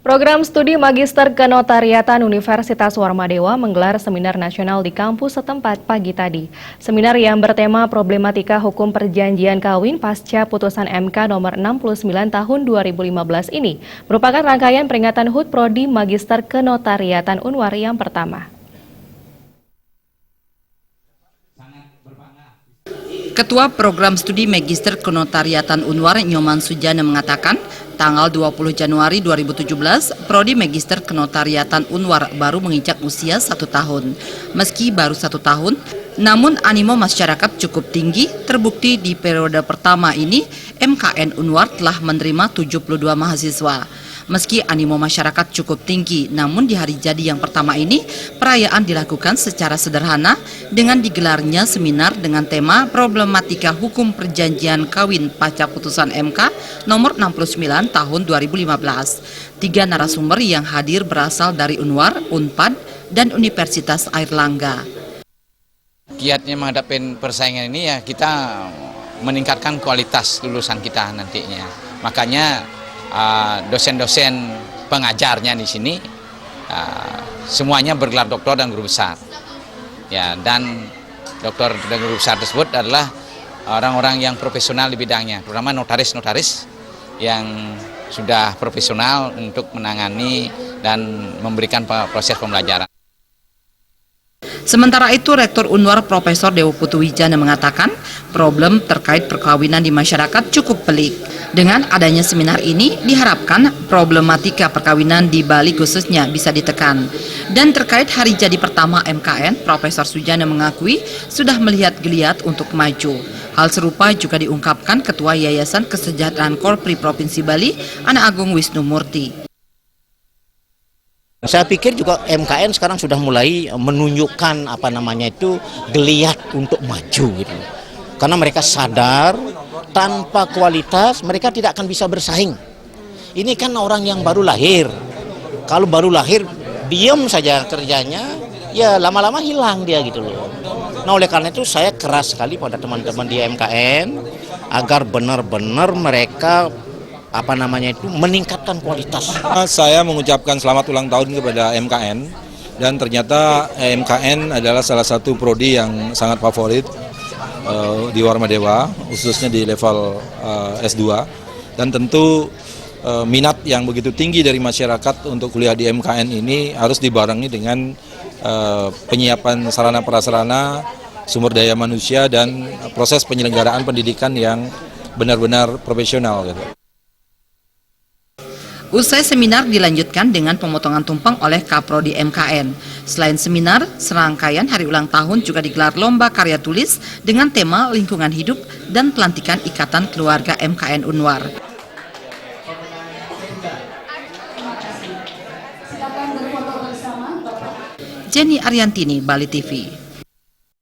Program Studi Magister Kenotariatan Universitas Warmadewa menggelar seminar nasional di kampus setempat pagi tadi. Seminar yang bertema problematika hukum perjanjian kawin pasca putusan MK nomor 69 tahun 2015 ini merupakan rangkaian peringatan HUT Prodi Magister Kenotariatan Unwar yang pertama. Ketua Program Studi Magister Kenotariatan Unwar Nyoman Sujana mengatakan, tanggal 20 Januari 2017, Prodi Magister Kenotariatan Unwar baru menginjak usia 1 tahun. Meski baru 1 tahun, namun animo masyarakat cukup tinggi, terbukti di periode pertama ini MKN Unwar telah menerima 72 mahasiswa. Meski animo masyarakat cukup tinggi, namun di hari jadi yang pertama ini, perayaan dilakukan secara sederhana dengan digelarnya seminar dengan tema problematika hukum perjanjian kawin pasca putusan MK nomor 69 tahun 2015. 3 narasumber yang hadir berasal dari Unwar, Unpad, dan Universitas Airlangga. Kiatnya menghadapi persaingan ini ya kita meningkatkan kualitas lulusan kita nantinya. Makanya dosen-dosen pengajarnya di sini semuanya bergelar doktor dan guru besar. Ya, dan doktor dan guru besar tersebut adalah orang-orang yang profesional di bidangnya, terutama notaris-notaris yang sudah profesional untuk menangani dan memberikan proses pembelajaran. Sementara itu, Rektor Unwar Profesor Dewo Putuwijana mengatakan problem terkait perkawinan di masyarakat cukup pelik. Dengan adanya seminar ini diharapkan problematika perkawinan di Bali khususnya bisa ditekan. Dan terkait hari jadi pertama MKN, Profesor Sujana mengakui sudah melihat geliat untuk maju. Hal serupa juga diungkapkan Ketua Yayasan Kesejahteraan Korpri Provinsi Bali, Ana Agung Wisnu Murti. Saya pikir juga MKN sekarang sudah mulai menunjukkan geliat untuk maju gitu. Karena mereka sadar tanpa kualitas mereka tidak akan bisa bersaing. Ini kan orang yang baru lahir. Kalau baru lahir diam saja kerjanya, ya lama-lama hilang dia gitu loh. Nah oleh karena itu saya keras sekali pada teman-teman di MKN agar benar-benar mereka meningkatkan kualitas. Saya mengucapkan selamat ulang tahun kepada MKN dan ternyata MKN adalah salah satu prodi yang sangat favorit di Warmadewa, khususnya di level S2, dan tentu minat yang begitu tinggi dari masyarakat untuk kuliah di MKN ini harus dibarengi dengan penyiapan sarana prasarana, sumber daya manusia, dan proses penyelenggaraan pendidikan yang benar-benar profesional gitu. Usai seminar dilanjutkan dengan pemotongan tumpeng oleh Kaprodi MKN. Selain seminar, serangkaian hari ulang tahun juga digelar lomba karya tulis dengan tema lingkungan hidup dan pelantikan Ikatan Keluarga MKN Unwar. Jenny Ariantini, Bali TV.